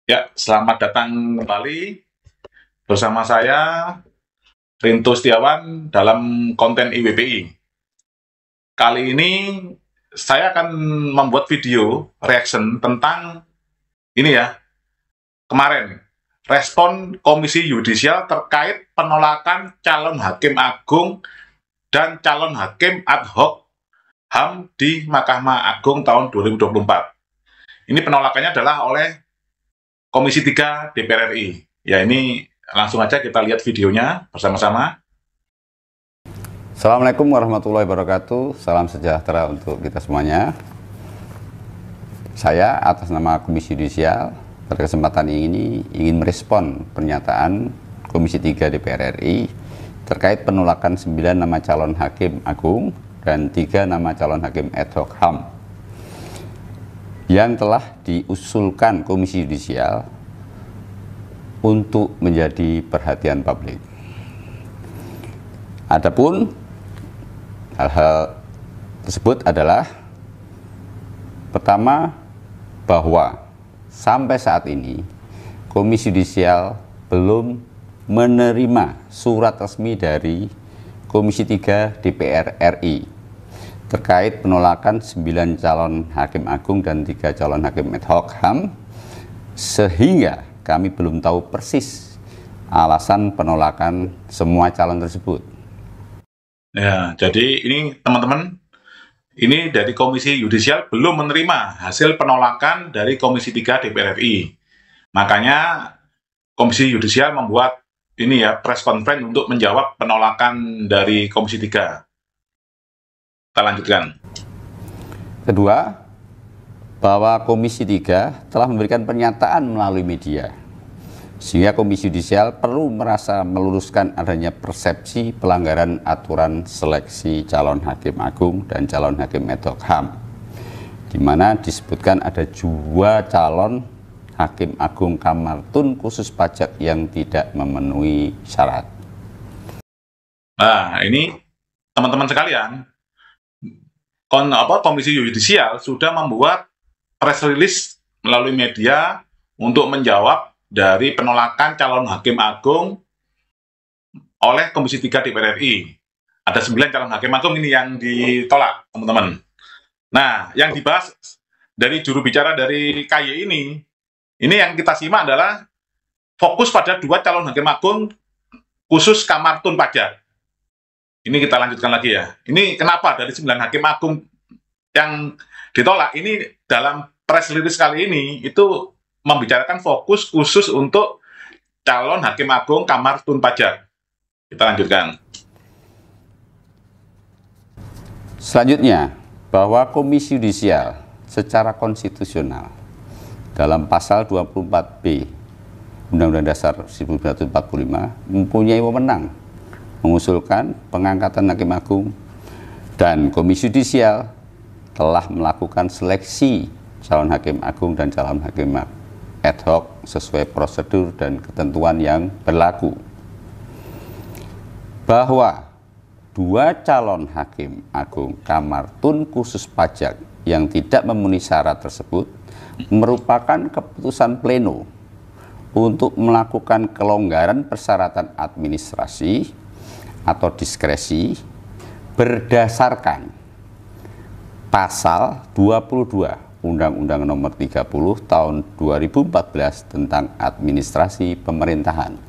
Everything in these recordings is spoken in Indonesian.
Ya, selamat datang kembali bersama saya Rinto Setiawan dalam konten IWPI. Kali ini saya akan membuat video reaction tentang ini ya, kemarin respon Komisi Yudisial terkait penolakan calon hakim agung dan calon hakim ad hoc HAM di Mahkamah Agung tahun 2024. Ini penolakannya adalah oleh Komisi 3 DPR RI. Ya, ini langsung aja kita lihat videonya bersama-sama. Assalamualaikum warahmatullahi wabarakatuh. Salam sejahtera untuk kita semuanya. Saya atas nama Komisi Yudisial pada kesempatan ini ingin merespon pernyataan Komisi 3 DPR RI terkait penolakan 9 nama calon hakim agung dan 3 nama calon hakim ad hoc HAM yang telah diusulkan Komisi Yudisial untuk menjadi perhatian publik. Adapun hal-hal tersebut adalah pertama, bahwa sampai saat ini Komisi Yudisial belum menerima surat resmi dari Komisi 3 DPR RI terkait penolakan 9 calon hakim agung dan 3 calon hakim ad hoc HAM, sehingga kami belum tahu persis alasan penolakan semua calon tersebut. Ya, jadi ini teman-teman, ini dari Komisi Yudisial belum menerima hasil penolakan dari Komisi 3 DPR RI. Makanya Komisi Yudisial membuat ini ya, press conference untuk menjawab penolakan dari Komisi 3. Kita lanjutkan. Kedua, bahwa Komisi 3 telah memberikan pernyataan melalui media, sehingga Komisi Yudisial perlu merasa meluruskan adanya persepsi pelanggaran aturan seleksi calon hakim agung dan calon hakim ad hoc HAM, di mana disebutkan ada 2 calon hakim agung Kamar Tun khusus pajak yang tidak memenuhi syarat. Nah, ini teman-teman sekalian, Komisi Yudisial sudah membuat press release melalui media untuk menjawab dari penolakan calon hakim agung oleh Komisi 3 DPR RI. Ada 9 calon hakim agung ini yang ditolak, teman-teman. Nah, yang dibahas dari juru bicara dari KY ini yang kita simak adalah fokus pada 2 calon hakim agung khusus Kamar Tun pajak. Ini kita lanjutkan lagi ya. Ini kenapa dari 9 hakim agung yang ditolak? Ini dalam press release kali ini itu membicarakan fokus khusus untuk calon hakim agung Kamar Tun pajak. Kita lanjutkan. Selanjutnya, bahwa Komisi Yudisial secara konstitusional dalam pasal 24B Undang-Undang Dasar 1945 mempunyai wewenang mengusulkan pengangkatan hakim agung, dan Komisi Yudisial telah melakukan seleksi calon hakim agung dan calon hakim ad hoc sesuai prosedur dan ketentuan yang berlaku. Bahwa 2 calon hakim agung Kamar Tun khusus pajak yang tidak memenuhi syarat tersebut merupakan keputusan pleno untuk melakukan kelonggaran persyaratan administrasi atau diskresi berdasarkan pasal 22 Undang-Undang Nomor 30 Tahun 2014 tentang Administrasi Pemerintahan.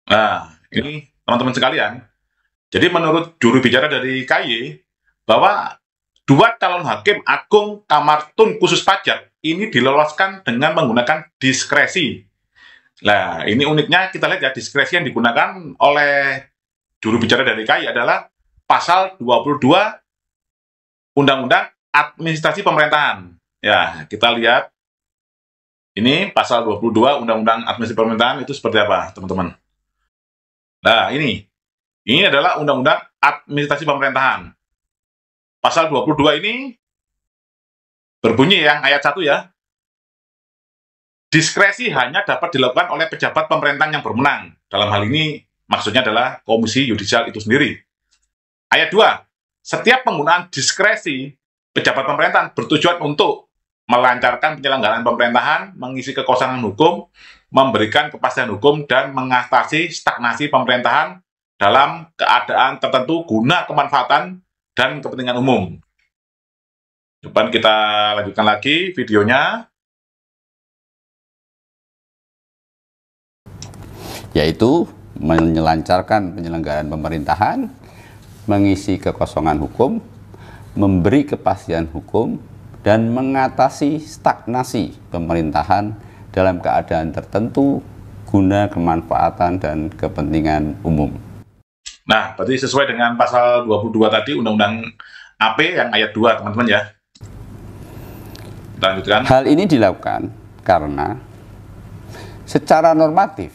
Nah, ini teman-teman sekalian, jadi menurut juru bicara dari KY, bahwa 2 calon hakim agung Kamar Tun khusus pajak ini diloloskan dengan menggunakan diskresi. Nah, ini uniknya kita lihat ya, diskresi yang digunakan oleh juru bicara dari KY adalah pasal 22 Undang-Undang Administrasi Pemerintahan. Ya, kita lihat ini pasal 22 Undang-Undang Administrasi Pemerintahan itu seperti apa, teman-teman. Nah, ini adalah Undang-Undang Administrasi Pemerintahan. Pasal 22 ini berbunyi yang ayat 1 ya. Diskresi hanya dapat dilakukan oleh pejabat pemerintahan yang berwenang. Dalam hal ini maksudnya adalah Komisi Yudisial itu sendiri. Ayat 2, setiap penggunaan diskresi pejabat pemerintahan bertujuan untuk melancarkan penyelenggaraan pemerintahan, mengisi kekosongan hukum, memberikan kepastian hukum, dan mengatasi stagnasi pemerintahan dalam keadaan tertentu guna kemanfaatan dan kepentingan umum. Depan kita lanjutkan lagi videonya. Yaitu melancarkan penyelenggaraan pemerintahan, mengisi kekosongan hukum, memberi kepastian hukum, dan mengatasi stagnasi pemerintahan dalam keadaan tertentu guna kemanfaatan dan kepentingan umum. Nah, berarti sesuai dengan pasal 22 tadi Undang-Undang AP yang ayat 2, teman-teman ya. Kita lanjutkan. Hal ini dilakukan karena secara normatif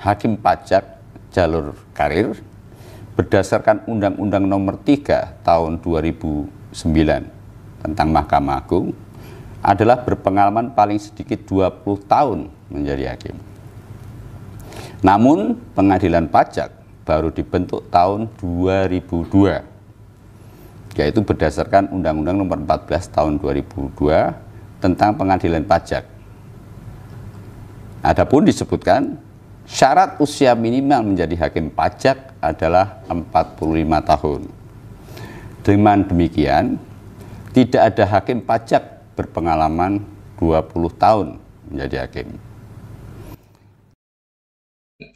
hakim pajak jalur karir berdasarkan Undang-Undang Nomor 3 Tahun 2009 tentang Mahkamah Agung adalah berpengalaman paling sedikit 20 tahun menjadi hakim. Namun pengadilan pajak baru dibentuk tahun 2002, yaitu berdasarkan Undang-Undang Nomor 14 Tahun 2002 tentang pengadilan pajak. Adapun disebutkan syarat usia minimal menjadi hakim pajak adalah 45 tahun. Dengan demikian, tidak ada hakim pajak berpengalaman 20 tahun menjadi hakim.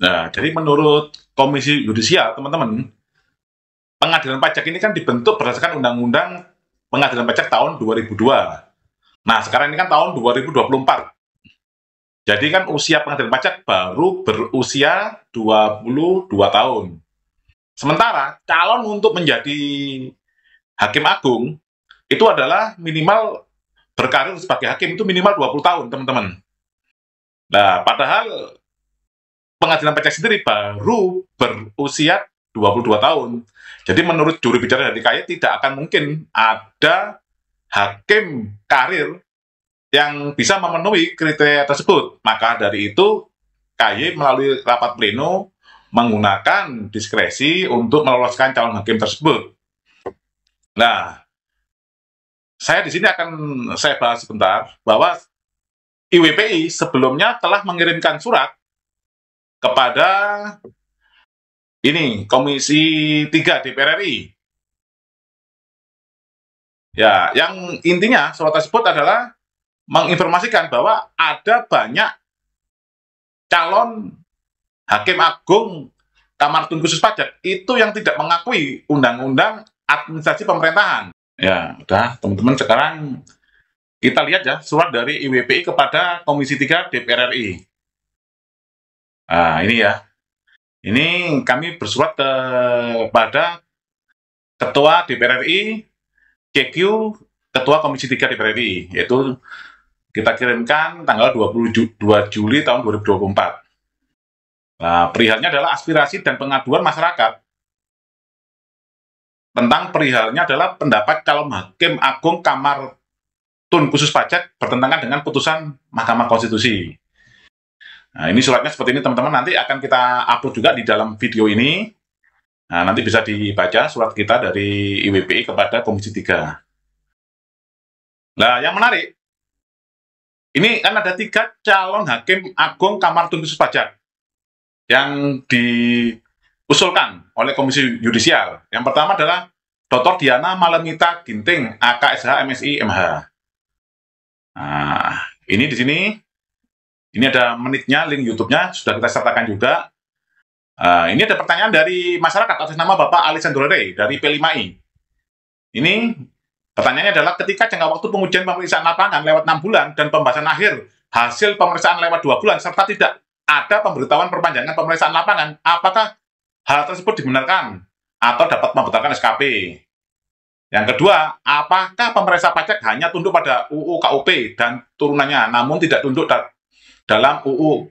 Nah, jadi menurut Komisi Yudisial, teman-teman, pengadilan pajak ini kan dibentuk berdasarkan Undang-Undang Pengadilan Pajak tahun 2002. Nah, sekarang ini kan tahun 2024. Jadi kan usia pengadilan pajak baru berusia 22 tahun. Sementara calon untuk menjadi hakim agung itu adalah minimal berkarir sebagai hakim itu minimal 20 tahun, teman-teman. Nah, padahal pengadilan pajak sendiri baru berusia 22 tahun. Jadi menurut juru bicara dari KAY tidak akan mungkin ada hakim karir yang bisa memenuhi kriteria tersebut. Maka dari itu KAY melalui rapat pleno menggunakan diskresi untuk meloloskan calon hakim tersebut. Nah, saya di sini akan saya bahas sebentar bahwa IWPI sebelumnya telah mengirimkan surat kepada ini Komisi 3 DPR RI. Ya, yang intinya surat tersebut adalah menginformasikan bahwa ada banyak calon hakim agung Kamar Tun Khusus Pajak itu yang tidak mengakui Undang-Undang Administrasi Pemerintahan. Ya, udah teman-teman, sekarang kita lihat ya surat dari IWPI kepada Komisi 3 DPR RI. Nah, ini ya. Ini kami bersurat kepada Ketua DPR RI, CQ, Ketua Komisi 3 DPR RI, yaitu kita kirimkan tanggal 22 Juli tahun 2024. Nah, perihalnya adalah aspirasi dan pengaduan masyarakat tentang perihalnya adalah pendapat calon hakim agung Kamar Tun Khusus Pajak bertentangan dengan putusan Mahkamah Konstitusi. Nah, ini suratnya seperti ini, teman-teman. Nanti akan kita upload juga di dalam video ini. Nah, nanti bisa dibaca surat kita dari IWPI kepada Komisi 3. Nah, yang menarik, ini kan ada 3 calon hakim agung Kamar Tun Khusus Pajak yang diusulkan oleh Komisi Yudisial. Yang pertama adalah Dr. Diana Malemita Ginting, AKSH MSI MH. Nah, ini di sini, ini ada menitnya, link YouTube-nya sudah kita sertakan juga. Ini ada pertanyaan dari masyarakat atas nama Bapak Alessandro Rey dari P5I. Ini pertanyaannya adalah ketika jangka waktu pengujian pemeriksaan lapangan lewat 6 bulan dan pembahasan akhir hasil pemeriksaan lewat 2 bulan serta tidak ada pemberitahuan perpanjangan pemeriksaan lapangan, apakah hal tersebut dibenarkan atau dapat membatalkan SKP? Yang kedua, apakah pemeriksa pajak hanya tunduk pada UU KUP dan turunannya, namun tidak tunduk dalam UU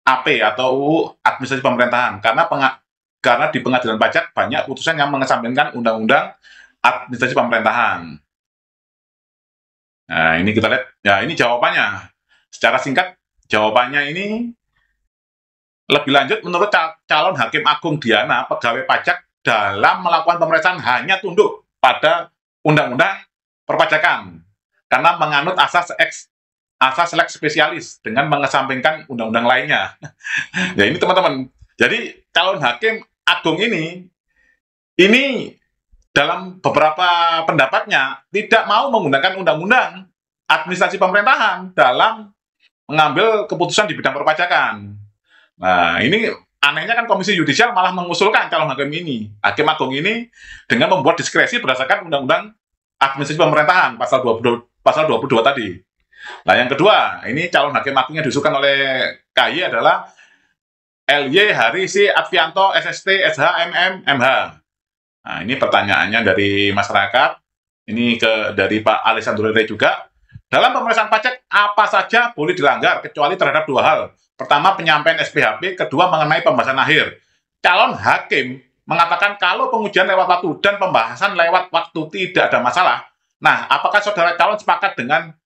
AP atau UU Administrasi Pemerintahan? Karena di pengadilan pajak banyak putusan yang mengesampingkan Undang-Undang Administrasi Pemerintahan. Nah, ini kita lihat. Ya, ini jawabannya. Secara singkat, jawabannya ini lebih lanjut, menurut calon hakim agung Diana, pegawai pajak dalam melakukan pemeriksaan hanya tunduk pada Undang-Undang Perpajakan. karena menganut asas lex spesialis dengan mengesampingkan undang-undang lainnya. Ya ini teman-teman. Jadi calon hakim agung ini dalam beberapa pendapatnya tidak mau menggunakan undang-undang administrasi pemerintahan dalam mengambil keputusan di bidang perpajakan. Nah, ini anehnya kan Komisi Yudisial malah mengusulkan calon hakim agung ini dengan membuat diskresi berdasarkan undang-undang administrasi pemerintahan pasal 22 tadi. Nah, yang kedua, ini calon hakim agung yang diusulkan oleh KY adalah LY Harisi Advianto SST SH MM MH. Nah, ini pertanyaannya dari masyarakat, ini dari Pak Alessandro Rey juga. Dalam pemeriksaan pajak, apa saja boleh dilanggar, kecuali terhadap dua hal. Pertama, penyampaian SPHP, kedua, mengenai pembahasan akhir. Calon hakim mengatakan kalau pengujian lewat waktu dan pembahasan lewat waktu tidak ada masalah. Nah, apakah saudara calon sepakat dengan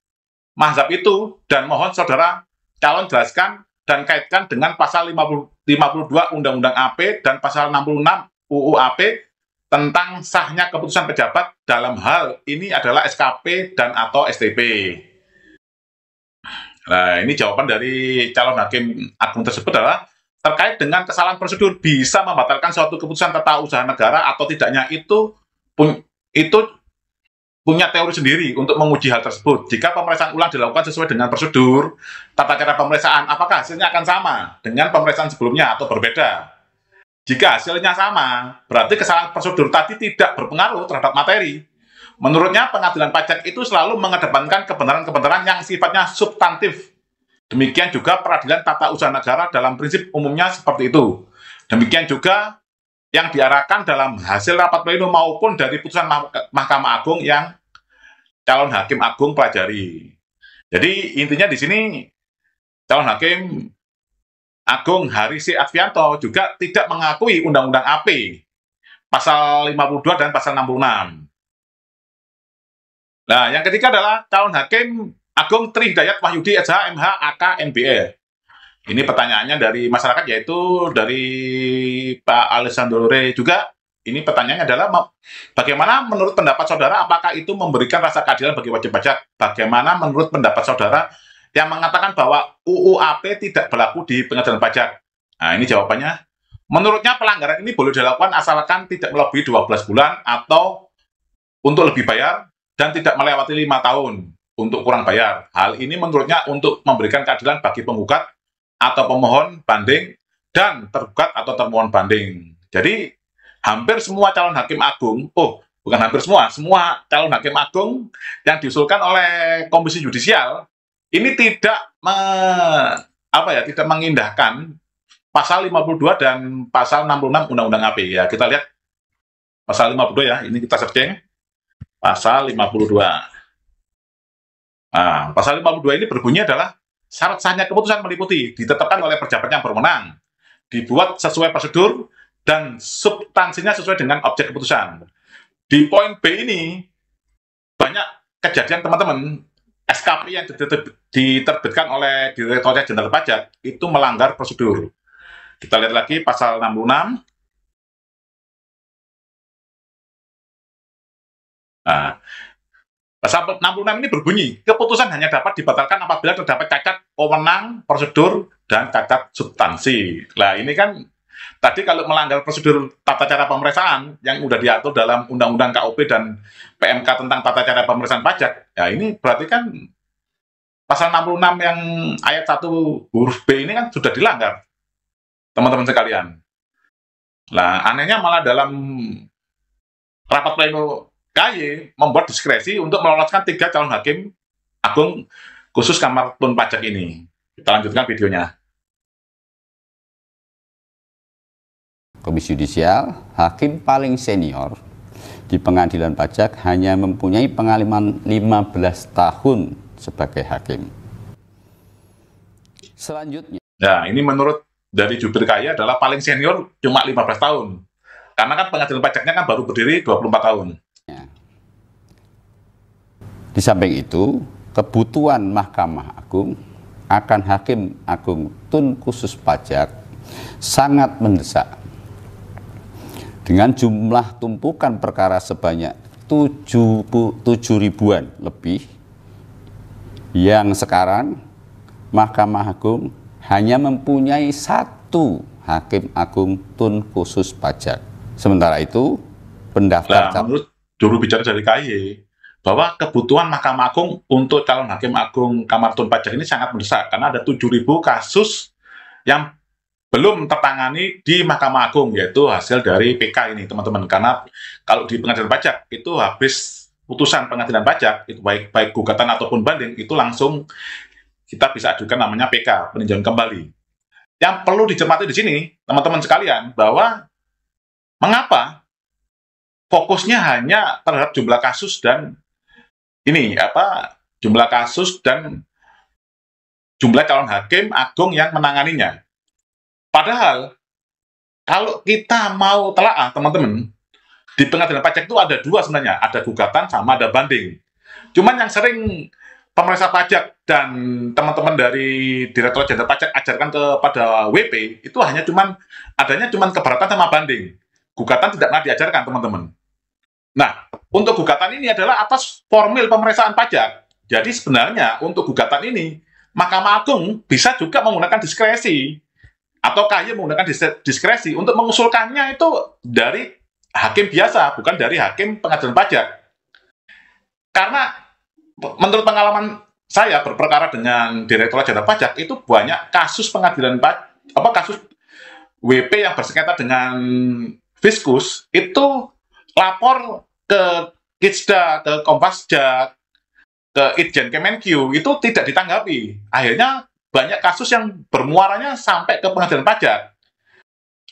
mazhab itu? Dan mohon saudara calon jelaskan dan kaitkan dengan pasal 52 Undang-Undang AP dan pasal 66 UU AP tentang sahnya keputusan pejabat dalam hal ini adalah SKP dan atau STP. Nah, ini jawaban dari calon hakim agung tersebut adalah terkait dengan kesalahan prosedur bisa membatalkan suatu keputusan tata usaha negara atau tidaknya itu punya teori sendiri untuk menguji hal tersebut. Jika pemeriksaan ulang dilakukan sesuai dengan prosedur tata cara pemeriksaan, apakah hasilnya akan sama dengan pemeriksaan sebelumnya atau berbeda? Jika hasilnya sama, berarti kesalahan prosedur tadi tidak berpengaruh terhadap materi. Menurutnya, pengadilan pajak itu selalu mengedepankan kebenaran-kebenaran yang sifatnya substantif. Demikian juga peradilan tata usaha negara dalam prinsip umumnya seperti itu. Demikian juga yang diarahkan dalam hasil rapat pleno maupun dari putusan Mahkamah Agung yang calon hakim agung pelajari. Jadi intinya di sini calon hakim Agung Harisi Advianto juga tidak mengakui Undang-Undang AP pasal 52 dan pasal 66. Nah, yang ketiga adalah calon hakim Agung Tri Hidayat Wahyudi SH MH AK MBE. Ini pertanyaannya dari masyarakat, yaitu dari Pak Alessandro Rey juga. Ini pertanyaannya adalah bagaimana menurut pendapat saudara, apakah itu memberikan rasa keadilan bagi wajib pajak? Bagaimana menurut pendapat saudara yang mengatakan bahwa UU AP tidak berlaku di pengadilan pajak? Nah, ini jawabannya. Menurutnya pelanggaran ini boleh dilakukan asalkan tidak melebihi 12 bulan atau untuk lebih bayar dan tidak melewati 5 tahun untuk kurang bayar. Hal ini menurutnya untuk memberikan keadilan bagi penggugat atau pemohon banding dan tergugat atau termohon banding. Jadi hampir semua calon hakim agung, bukan hampir semua calon hakim agung yang diusulkan oleh Komisi Yudisial ini tidak tidak mengindahkan pasal 52 dan pasal 66 Undang-Undang AP. Ya, kita lihat pasal 52 ya. Ini kita searching. Pasal 52. Nah, pasal 52 ini berbunyi adalah syarat sahnya keputusan meliputi ditetapkan oleh pejabat yang berwenang, dibuat sesuai prosedur dan substansinya sesuai dengan objek keputusan. Di poin B ini banyak kejadian teman-teman SKP yang diterbitkan oleh Direktorat Jenderal Pajak itu melanggar prosedur. Kita lihat lagi pasal 66. Nah, pasal 66 ini berbunyi, keputusan hanya dapat dibatalkan apabila terdapat cacat wewenang, prosedur, dan cacat substansi. Nah, ini kan tadi kalau melanggar prosedur tata cara pemeriksaan yang sudah diatur dalam Undang-Undang KUP dan PMK tentang tata cara pemeriksaan pajak, ya ini berarti kan pasal 66 yang ayat 1 huruf B ini kan sudah dilanggar, teman-teman sekalian. Nah, anehnya malah dalam rapat pleno KY membuat diskresi untuk meloloskan 3 calon hakim agung khusus Kamar Tun Pajak ini. Kita lanjutkan videonya. Komisi Yudisial, hakim paling senior di pengadilan pajak hanya mempunyai pengalaman 15 tahun sebagai hakim. Selanjutnya. Nah, ini menurut dari jubir KY adalah paling senior cuma 15 tahun. Karena kan pengadilan pajaknya kan baru berdiri 24 tahun. Di samping itu, kebutuhan Mahkamah Agung akan hakim agung tun khusus pajak sangat mendesak. Dengan jumlah tumpukan perkara sebanyak 7 ribuan lebih Yang sekarang Mahkamah Agung hanya mempunyai satu Hakim Agung Tun khusus pajak. Sementara itu, pendaftar menurut juru bicara dari KAY, bahwa kebutuhan Mahkamah Agung untuk calon Hakim Agung Kamar Tun Pajak ini sangat mendesak, karena ada 7.000 kasus yang belum tertangani di Mahkamah Agung, yaitu hasil dari PK ini, teman-teman. Karena kalau di pengadilan pajak, itu habis putusan pengadilan pajak, itu baik gugatan ataupun banding, itu langsung kita bisa ajukan namanya PK, peninjauan kembali. Yang perlu dicermati di sini, teman-teman sekalian, bahwa mengapa fokusnya hanya terhadap jumlah kasus dan jumlah kasus dan jumlah calon hakim agung yang menanganinya. Padahal kalau kita mau telaah, teman-teman, di pengadilan pajak itu ada dua sebenarnya, ada gugatan sama ada banding. Cuman yang sering pemeriksa pajak dan teman-teman dari Direktorat Jenderal Pajak ajarkan kepada WP itu adanya cuman keberatan sama banding. Gugatan tidak pernah diajarkan, teman-teman. Nah, untuk gugatan ini adalah atas formil pemeriksaan pajak. Jadi sebenarnya untuk gugatan ini, Mahkamah Agung bisa juga menggunakan diskresi, atau KAY menggunakan diskresi untuk mengusulkannya itu dari hakim biasa, bukan dari hakim pengadilan pajak. Karena menurut pengalaman saya berperkara dengan Direktorat Jenderal Pajak, itu banyak kasus pengadilan kasus WP yang bersengketa dengan Fiskus, itu lapor ke Kitsda, ke Kompasjak, ke Itjen Kemenq, itu tidak ditanggapi. Akhirnya banyak kasus yang bermuaranya sampai ke pengadilan pajak.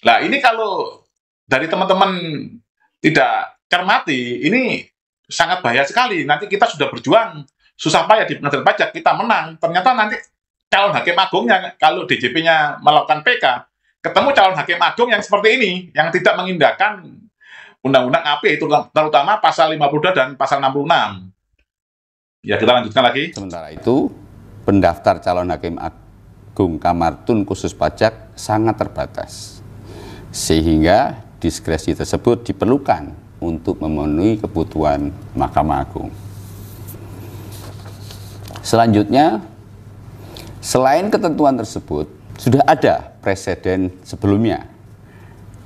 Nah, ini kalau dari teman-teman tidak cermati, ini sangat bahaya sekali. Nanti kita sudah berjuang susah payah di pengadilan pajak, kita menang. Ternyata nanti calon hakim agungnya, kalau DJP-nya melakukan PK, ketemu calon hakim agung yang seperti ini, yang tidak mengindahkan Undang-Undang AP, itu terutama pasal 52 dan pasal 66. Ya, kita lanjutkan lagi. Sementara itu, pendaftar calon Hakim Agung Kamar Tun khusus pajak sangat terbatas, sehingga diskresi tersebut diperlukan untuk memenuhi kebutuhan Mahkamah Agung. Selanjutnya, selain ketentuan tersebut, sudah ada preseden sebelumnya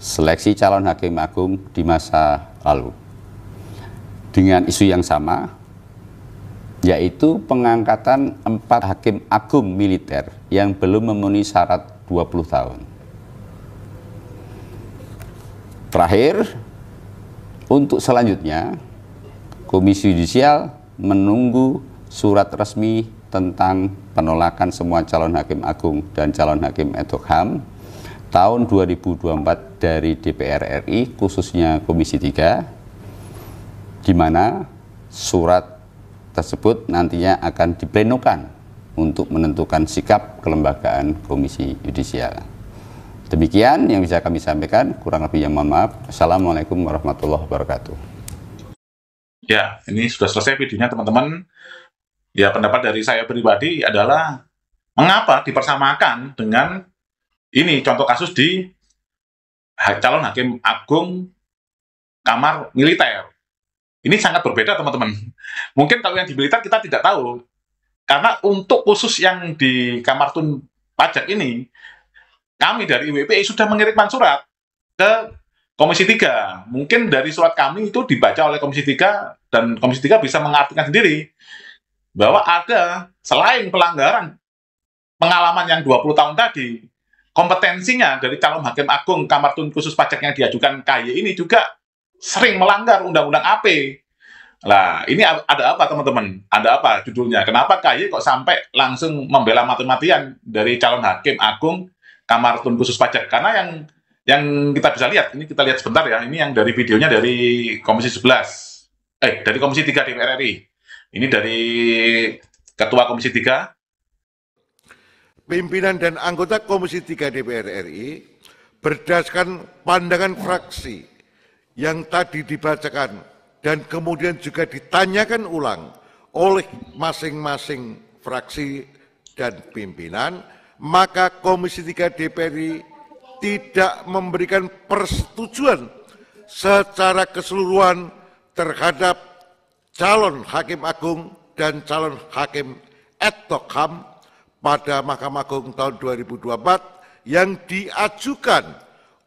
seleksi calon hakim agung di masa lalu dengan isu yang sama, yaitu pengangkatan 4 hakim agung militer yang belum memenuhi syarat 20 tahun. Terakhir, untuk selanjutnya, Komisi Yudisial menunggu surat resmi tentang penolakan semua calon hakim agung dan calon hakim ad hoc HAM tahun 2024 dari DPR RI, khususnya Komisi 3, di mana surat tersebut nantinya akan diplenokan untuk menentukan sikap kelembagaan Komisi Yudisial. Demikian yang bisa kami sampaikan, kurang lebihnya mohon maaf. Assalamualaikum warahmatullahi wabarakatuh. Ya, ini sudah selesai videonya, teman-teman. Ya, pendapat dari saya pribadi adalah mengapa dipersamakan dengan ini contoh kasus di calon hakim agung kamar militer. Ini sangat berbeda, teman-teman. Mungkin kalau yang di militer kita tidak tahu. Karena untuk khusus yang di Kamar Tun Pajak ini, kami dari IWPI sudah mengirimkan surat ke Komisi 3. Mungkin dari surat kami itu dibaca oleh Komisi 3, dan Komisi 3 bisa mengartikan sendiri bahwa ada, selain pelanggaran pengalaman yang 20 tahun tadi, kompetensinya dari calon hakim agung Kamar Tun khusus pajak yang diajukan KAY ini juga sering melanggar Undang-Undang AP. Nah, ini ada apa, teman-teman? Ada apa judulnya? Kenapa KAY kok sampai langsung membela mati-matian dari calon hakim agung Kamar Tun khusus pajak? Karena yang kita bisa lihat, ini kita lihat sebentar ya, ini yang dari videonya dari Komisi 11, dari Komisi 3 DPR RI. Ini dari Ketua Komisi 3. Pimpinan dan anggota Komisi 3 DPR RI berdasarkan pandangan fraksi yang tadi dibacakan dan kemudian juga ditanyakan ulang oleh masing-masing fraksi dan pimpinan, maka Komisi 3 DPR RI tidak memberikan persetujuan secara keseluruhan terhadap calon hakim agung dan calon hakim ad hoc HAM pada Mahkamah Agung tahun 2024 yang diajukan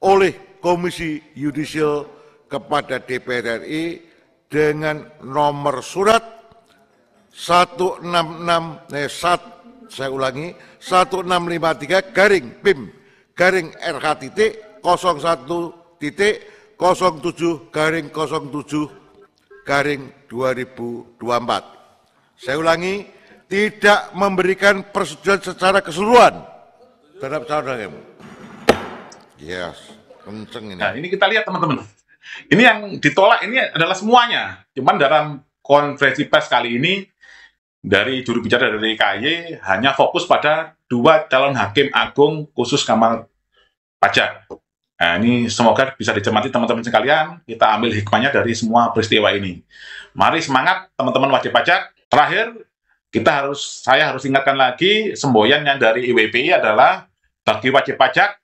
oleh Komisi Yudisial kepada DPR RI dengan nomor surat 1653 garing PIM garing RH titik 01 titik 07 garing 07 garing 2024. Saya ulangi, tidak memberikan persetujuan secara keseluruhan terhadap calon hakim. Yes, kenceng ini. Nah, ini kita lihat teman-teman. Ini yang ditolak ini adalah semuanya. Cuman dalam konferensi pers kali ini dari juru bicara dari KAY hanya fokus pada 2 calon hakim agung khusus Kamar Pajak. Nah, ini semoga bisa dicermati teman-teman sekalian. Kita ambil hikmahnya dari semua peristiwa ini. Mari semangat teman-teman wajib pajak. Terakhir, saya harus ingatkan lagi semboyan yang dari IWPI adalah bagi wajib pajak,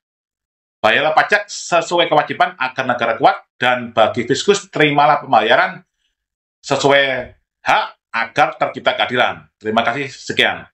bayarlah pajak sesuai kewajiban agar negara kuat, dan bagi fiskus terimalah pembayaran sesuai hak agar tercipta keadilan. Terima kasih, sekian.